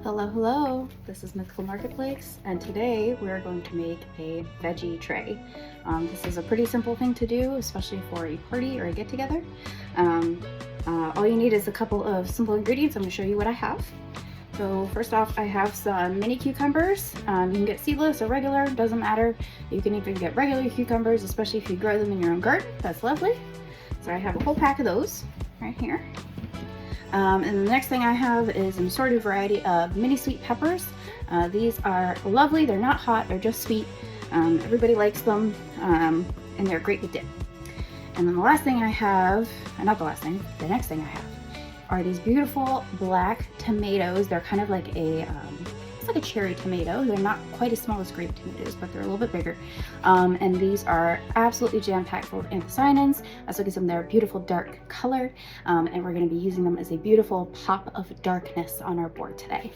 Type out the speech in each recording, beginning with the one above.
Hello, hello. This is Mythical Marketplace, and today we're going to make a veggie tray. This is a pretty simple thing to do, especially for a party or a get-together. All you need is a couple of simple ingredients. I'm going to show you what I have. So first off, I have some mini cucumbers. You can get seedless or regular, doesn't matter. You can even get regular cucumbers, especially if you grow them in your own garden. That's lovely. So I have a whole pack of those right here. And the next thing I have is an assorted variety of mini sweet peppers. These are lovely, they're not hot, they're just sweet. Everybody likes them, and they're great with dip. And then the last thing I have, not the last thing, the next thing I have are these beautiful black tomatoes. They're kind of like it's like a cherry tomato. They're not quite as small as grape tomatoes, but they're a little bit bigger. And these are absolutely jam-packed full of anthocyanins, as well as them their beautiful dark color. And we're going to be using them as a beautiful pop of darkness on our board today.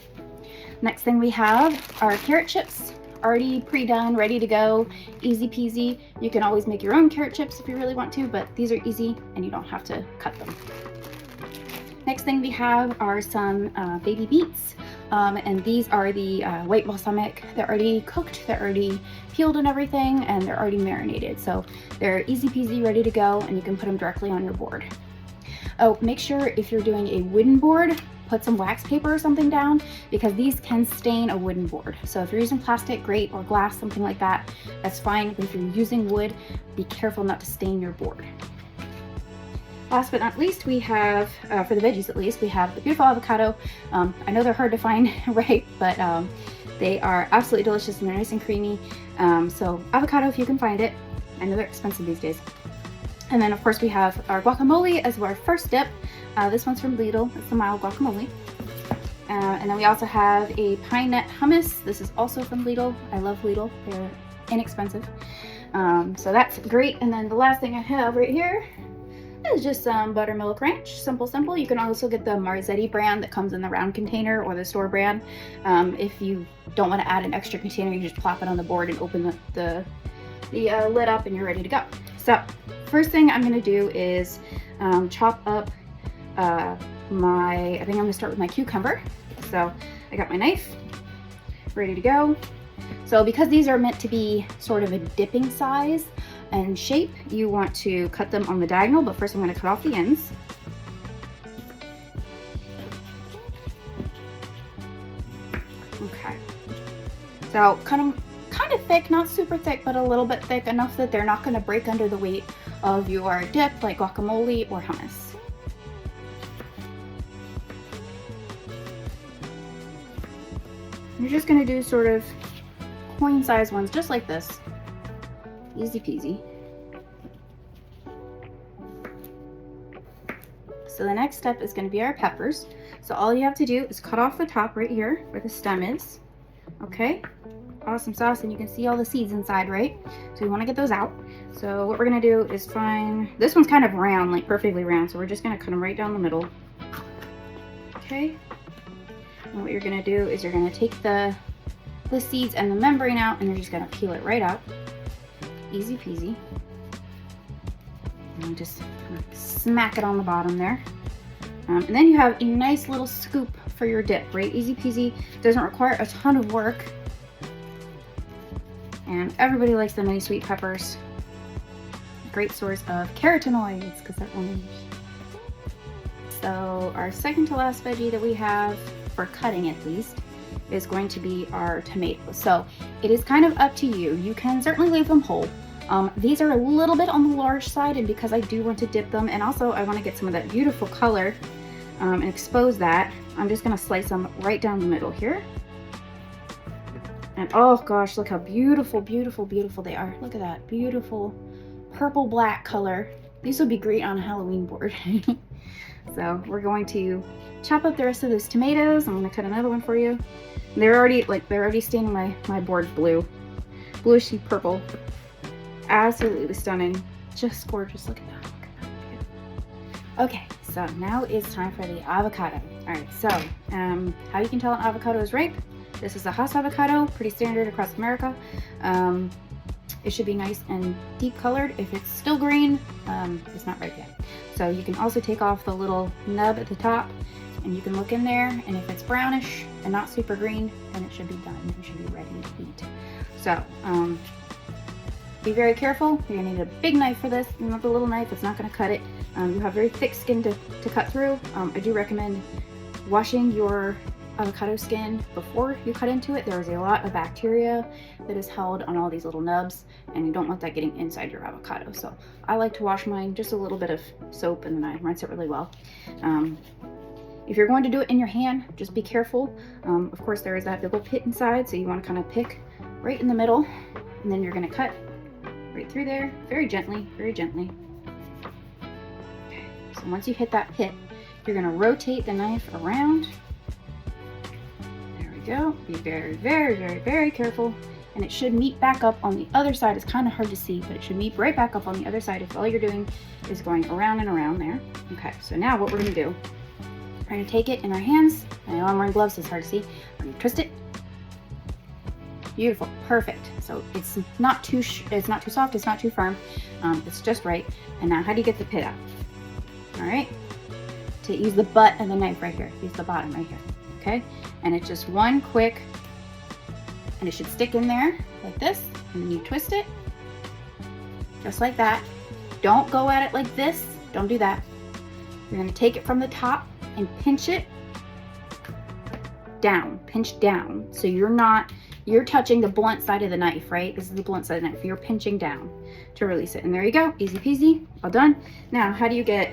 Next thing we have are carrot chips, already pre-done, ready to go, easy peasy. You can always make your own carrot chips if you really want to, but these are easy and you don't have to cut them. Next thing we have are some baby beets. And these are the white balsamic. They're already cooked, they're already peeled and everything, and they're already marinated. So they're easy peasy, ready to go, and you can put them directly on your board. Oh, make sure if you're doing a wooden board, put some wax paper or something down, because these can stain a wooden board. So if you're using plastic, great, or glass, something like that, that's fine. But if you're using wood, be careful not to stain your board. Last but not least, we have, for the veggies at least, we have the beautiful avocado. I know they're hard to find, right? But they are absolutely delicious and they're nice and creamy. So avocado, if you can find it. I know they're expensive these days. And then of course we have our guacamole as our first dip. This one's from Lidl. It's the mild guacamole. And then we also have a pine nut hummus. This is also from Lidl. I love Lidl. They're inexpensive. So that's great. And then the last thing I have right here is just some buttermilk ranch. Simple. You can also get the Marzetti brand that comes in the round container, or the store brand. If you don't want to add an extra container, you just plop it on the board and open the lid up and you're ready to go. So first thing I'm going to do is chop up I think I'm going to start with my cucumber. So I got my knife ready to go. So because these are meant to be sort of a dipping size and shape, you want to cut them on the diagonal, but first I'm going to cut off the ends. Okay, so kind of thick, not super thick, but a little bit thick enough that they're not going to break under the weight of your dip like guacamole or hummus. You're just going to do sort of coin size ones just like this. Easy peasy. So the next step is going to be our peppers. So all you have to do is cut off the top right here where the stem is. Okay, awesome sauce, and you can see all the seeds inside, right? So we want to get those out. So what we're going to do is find, this one's kind of round, like perfectly round, so we're just going to cut them right down the middle. Okay, and what you're going to do is you're going to take the seeds and the membrane out, and you're just going to peel it right out. Easy peasy. And just smack it on the bottom there. And then you have a nice little scoop for your dip, right? Easy peasy. Doesn't require a ton of work. And everybody likes the mini sweet peppers. Great source of carotenoids because they're orange. So our second to last veggie that we have, for cutting at least, is going to be our tomatoes. So it is kind of up to you. You can certainly leave them whole. These are a little bit on the large side, and because I do want to dip them, and also I want to get some of that beautiful color and expose that, I'm just going to slice them right down the middle here. And oh gosh, look how beautiful they are. Look at that beautiful purple black color. These would be great on a Halloween board. So we're going to chop up the rest of those tomatoes. I'm going to cut another one for you. They're already staining my board blue, bluishy purple. Absolutely stunning, just gorgeous. Look at that. Okay, so now it's time for the avocado. All right, so how you can tell an avocado is ripe? This is a Hass avocado, pretty standard across America. It should be nice and deep colored. If it's still green, it's not ripe yet. So you can also take off the little nub at the top and you can look in there, and if it's brownish and not super green, then it should be done. It should be ready to eat. So be very careful. You're gonna need a big knife for this, not the little knife. It's not gonna cut it. You have very thick skin to cut through. I do recommend washing your avocado skin before you cut into it. There is a lot of bacteria that is held on all these little nubs, and you don't want that getting inside your avocado. So I like to wash mine, just a little bit of soap, and then I rinse it really well. If you're going to do it in your hand, just be careful. Of course, there is that big old pit inside, so you want to kind of pick right in the middle, and then you're going to cut right through there, very gently, very gently. Okay. So once you hit that pit, you're going to rotate the knife around. There we go. Be very, very, very, very careful. And it should meet back up on the other side. It's kind of hard to see, but it should meet right back up on the other side if all you're doing is going around and around there. Okay, so now what we're going to do, we're going to take it in our hands. I know I'm wearing gloves, so it's hard to see. We're going to twist it. Beautiful, perfect. So it's not too soft, it's not too firm. It's just right. And now how do you get the pit out? All right, to use the butt of the knife right here. Use the bottom right here, okay? And it's just one quick, and it should stick in there like this, and then you twist it, just like that. Don't go at it like this, don't do that. You're gonna take it from the top and pinch it down, pinch down. So you're touching the blunt side of the knife, right? This is the blunt side of the knife. You're pinching down to release it. And there you go, easy peasy, all done. Now, how do you get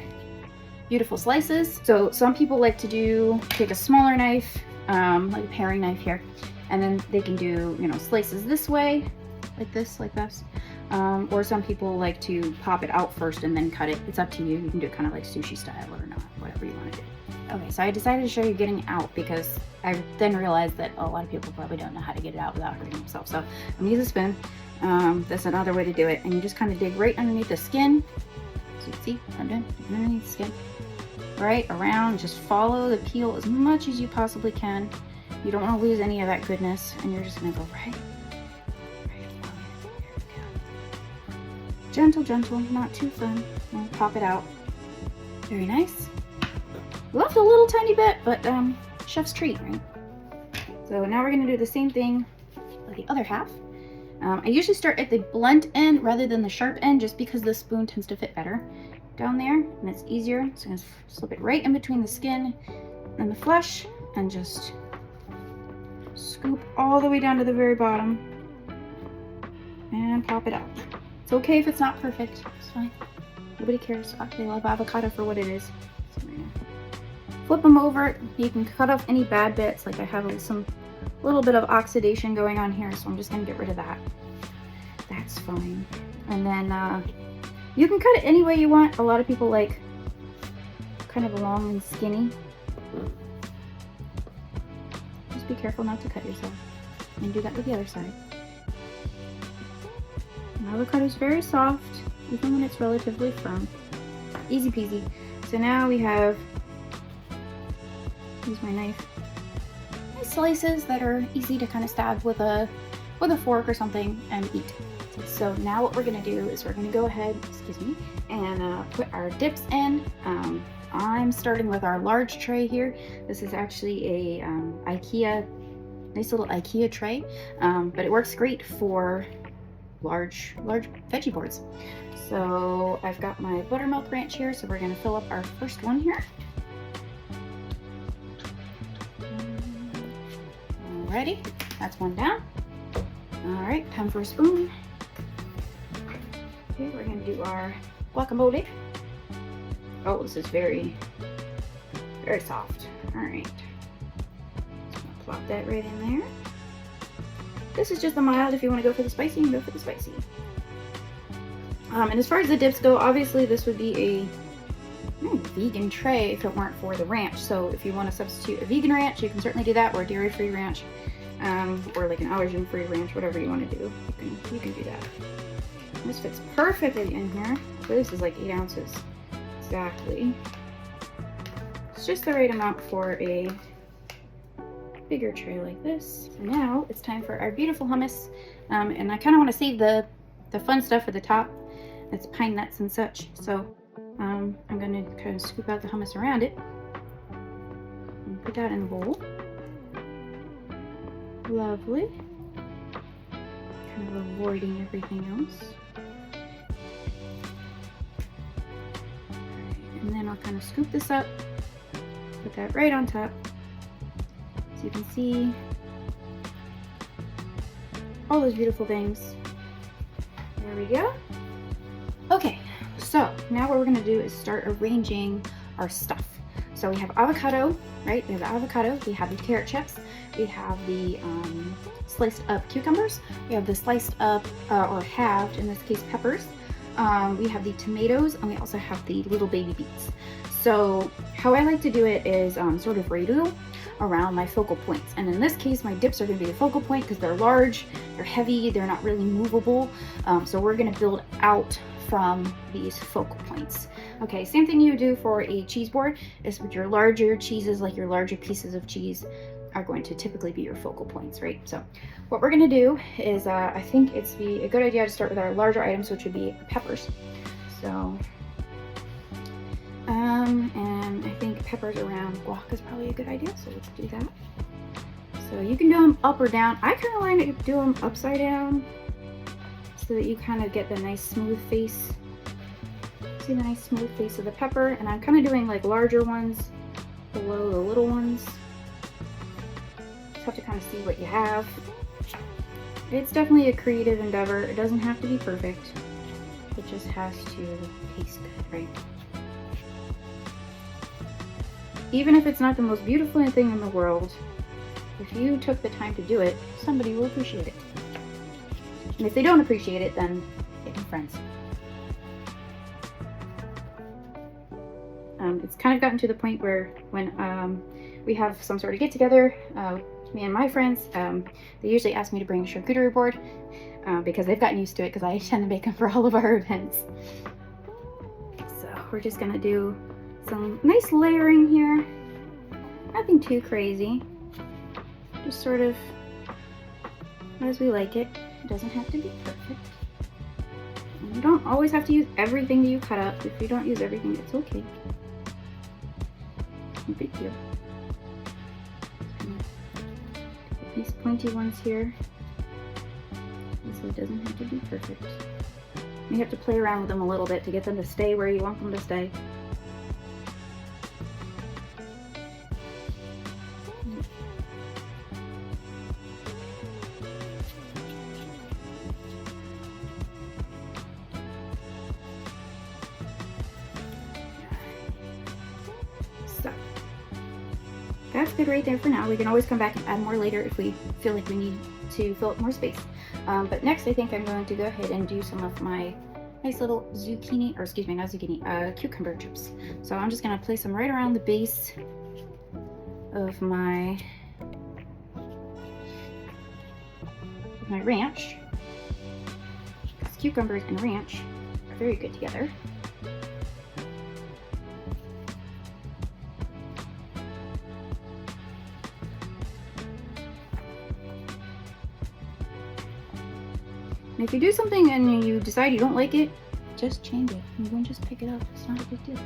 beautiful slices? So some people like to take a smaller knife, like a paring knife here, and then they can do, slices this way, like this. Or some people like to pop it out first and then cut it. It's up to you. You can do it kind of like sushi style or not, whatever you want to do. Okay, so I decided to show you getting out because I then realized that a lot of people probably don't know how to get it out without hurting themselves. So I'm gonna use a spoon. That's another way to do it. And you just kind of dig right underneath the skin. So you see what I'm doing? Underneath the skin. Right around, just follow the peel as much as you possibly can. You don't want to lose any of that goodness, and you're just gonna go right. Gentle, gentle, not too firm. And pop it out. Very nice. Left a little tiny bit, but chef's treat, right? So now we're gonna do the same thing with the other half. I usually start at the blunt end rather than the sharp end, just because the spoon tends to fit better down there, and it's easier. So I'm gonna slip it right in between the skin and the flesh, and just scoop all the way down to the very bottom, and pop it out. It's okay if it's not perfect, it's fine. Nobody cares. They love avocado for what it is. So we're gonna flip them over. You can cut off any bad bits, like I have some little bit of oxidation going on here, so I'm just gonna get rid of that. That's fine. And then you can cut it any way you want. A lot of people like kind of long and skinny. Just be careful not to cut yourself. And do that with the other side. Avocado is very soft, even when it's relatively firm. Easy peasy. So now we have, use my knife, nice slices that are easy to kind of stab with a fork or something and eat. So now what we're gonna do is we're gonna go ahead, and put our dips in. I'm starting with our large tray here. This is actually a nice little IKEA tray, but it works great for large veggie boards. So I've got my buttermilk ranch here, so we're gonna fill up our first one here. Alrighty, that's one down. All right, time for a spoon. Okay, we're gonna do our guacamole. Oh, this is very, very soft. All right, just gonna plop that right in there. This is just a mild. If you want to go for the spicy, you can go for the spicy. And as far as the dips go, obviously this would be a vegan tray if it weren't for the ranch. So if you want to substitute a vegan ranch, you can certainly do that, or a dairy-free ranch, or like an allergen-free ranch, whatever you want to do. You can do that. This fits perfectly in here. So this is like 8 ounces exactly. It's just the right amount for a bigger tray like this. So now it's time for our beautiful hummus, and I kind of want to save the fun stuff at the top. It's pine nuts and such. So I'm going to kind of scoop out the hummus around it. Put that in the bowl. Lovely. Kind of avoiding everything else. And then I'll kind of scoop this up, put that right on top. So you can see all those beautiful things. There we go. Okay, so now what we're gonna do is start arranging our stuff. So we have avocado, right? We have the avocado, we have the carrot chips, we have the sliced up cucumbers, we have the sliced up or halved, in this case, peppers. We have the tomatoes, and we also have the little baby beets. So how I like to do it is sort of radial around my focal points. And in this case, my dips are going to be the focal point because they're large, they're heavy, they're not really movable. So we're going to build out from these focal points. Okay, same thing you do for a cheese board is with your larger cheeses, like your larger pieces of cheese are going to typically be your focal points, right? So what we're going to do is I think it's a good idea to start with our larger items, which would be peppers. So and I think peppers around guac is probably a good idea, so let's do that. So you can do them up or down. I kind of like to do them upside down so that you kind of get the nice smooth face. See the nice smooth face of the pepper, and I'm kind of doing like larger ones below the little ones. Just have to kind of see what you have. It's definitely a creative endeavor. It doesn't have to be perfect. It just has to taste good, right? Even if it's not the most beautiful thing in the world, if you took the time to do it, somebody will appreciate it. And if they don't appreciate it, then get new friends. It's kind of gotten to the point where when we have some sort of get together, me and my friends, they usually ask me to bring a charcuterie board because they've gotten used to it because I tend to make them for all of our events. So we're just gonna do some nice layering here. Nothing too crazy. Just sort of as we like it. It doesn't have to be perfect. And you don't always have to use everything that you cut up. If you don't use everything, it's okay. No big deal. These pointy ones here. So it doesn't have to be perfect. You have to play around with them a little bit to get them to stay where you want them to stay. So that's good right there for now. We can always come back and add more later if we feel like we need to fill up more space. But next I think I'm going to go ahead and do some of my nice little zucchini, or excuse me, not zucchini, cucumber chips. So I'm just going to place them right around the base of my ranch. Because cucumbers and ranch are very good together. And if you do something and you decide you don't like it, just change it. You can just pick it up. It's not a big deal.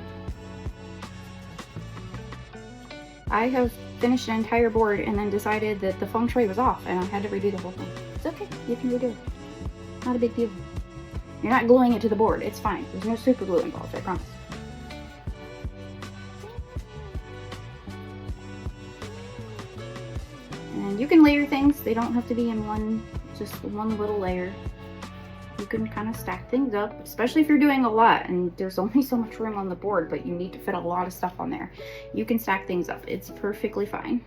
I have finished an entire board and then decided that the feng shui was off and I had to redo the whole thing. It's okay. You can redo it. Not a big deal. You're not gluing it to the board. It's fine. There's no super glue involved, I promise. And you can layer things. They don't have to be in just one little layer. You can kind of stack things up, especially if you're doing a lot and there's only so much room on the board, but you need to fit a lot of stuff on there. You can stack things up. It's perfectly fine.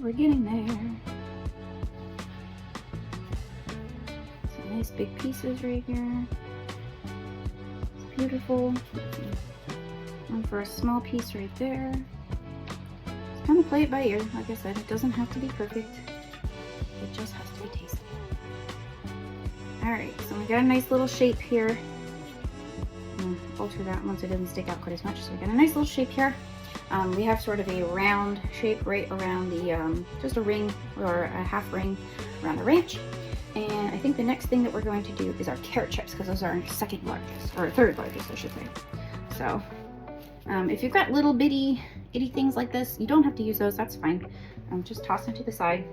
We're getting there. Some nice big pieces right here. It's beautiful. And for a small piece right there. Just kind of play it by ear. Like I said, it doesn't have to be perfect. It just has to be tasty. All right, so we got a nice little shape here. Alter that once it doesn't stick out quite as much. So we got a nice little shape here. We have sort of a round shape right around the, just a ring or a half ring around the ranch. And I think the next thing that we're going to do is our carrot chips, because those are our second largest, or third largest, I should say. So if you've got little bitty things like this, you don't have to use those, that's fine. Just toss them to the side.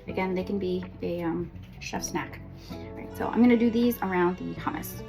Again, they can be a chef snack. All right, so I'm gonna do these around the hummus.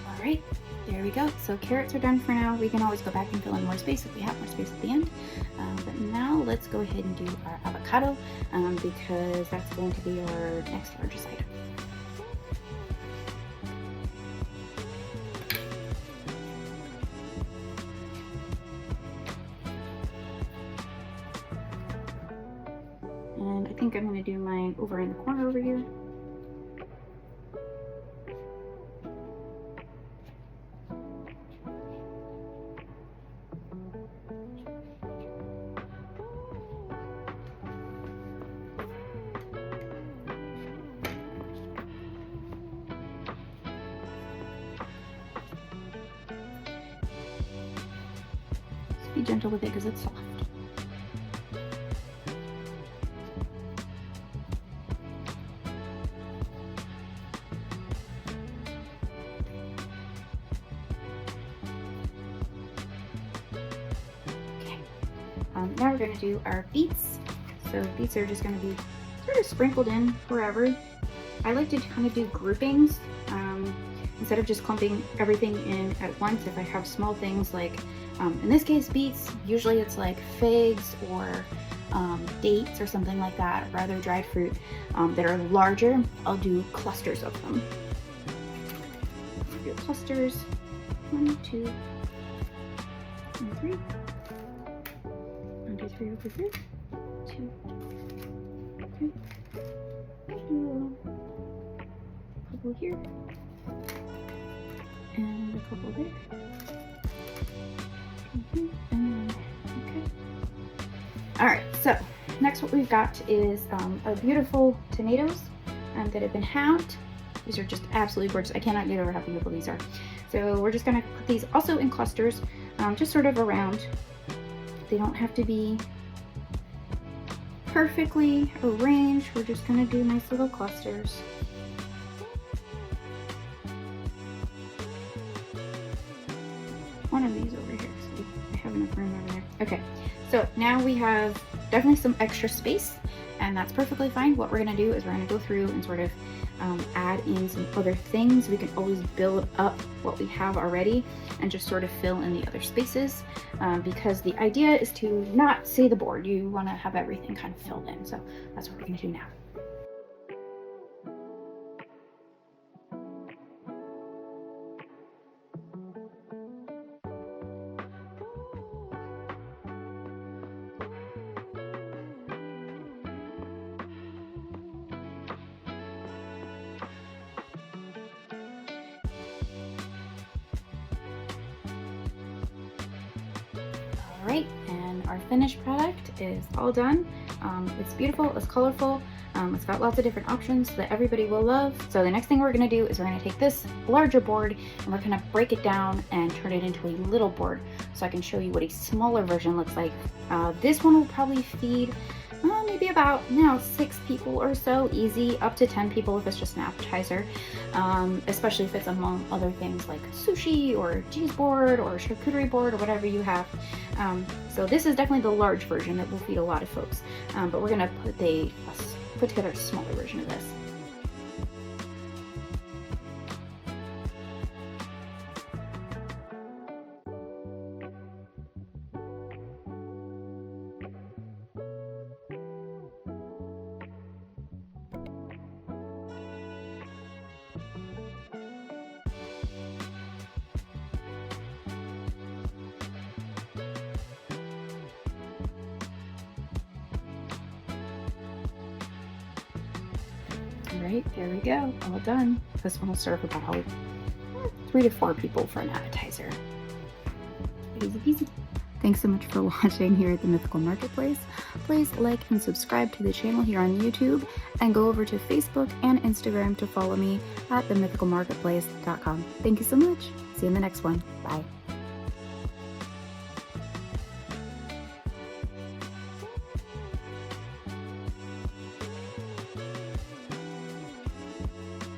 All right, there we go. So carrots are done for now. We can always go back and fill in more space if we have more space at the end. But now let's go ahead and do our avocado because that's going to be our next largest item. And I think I'm going to do mine over in the corner over here. Just be gentle with it because it's soft. Now we're going to do our beets. So beets are just going to be sort of sprinkled in wherever. I like to kind of do groupings instead of just clumping everything in at once. If I have small things like, in this case, beets, usually it's like figs or dates or something like that, or other dried fruit that are larger, I'll do clusters of them. I'll do clusters, 1, 2, and 3. 1, 2, 3 over here, 2, 3, 2, a couple here, and a couple there. Okay. All right, so next what we've got is our beautiful tomatoes that have been halved. These are just absolutely gorgeous. I cannot get over how beautiful these are. So we're just gonna put these also in clusters, just sort of around. They don't have to be perfectly arranged. We're just gonna do nice little clusters. One of these over here, so I have enough room over there. Okay, so now we have definitely some extra space, and that's perfectly fine. What we're gonna do is we're gonna go through and sort of add in some other things. We can always build up what we have already and just sort of fill in the other spaces because the idea is to not see the board. You want to have everything kind of filled in. So that's what we're going to do now. All right, and our finished product is all done. It's beautiful, it's colorful, it's got lots of different options that everybody will love. So the next thing we're gonna do is we're gonna take this larger board and we're gonna break it down and turn it into a little board so I can show you what a smaller version looks like. This one will probably feed maybe about 6 people or so, easy, up to 10 people if it's just an appetizer, especially if it's among other things like sushi or cheese board or charcuterie board or whatever you have. So this is definitely the large version that will feed a lot of folks, but we're gonna put together a smaller version of this. right, there we go, all done. This one will serve about 3 to 4 people for an appetizer. Easy peasy. Thanks so much for watching here at the Mythical Marketplace. Please like and subscribe to the channel here on YouTube, and go over to Facebook and Instagram to follow me at themythicalmarketplace.com. Thank you so much. See you in the next one. Bye.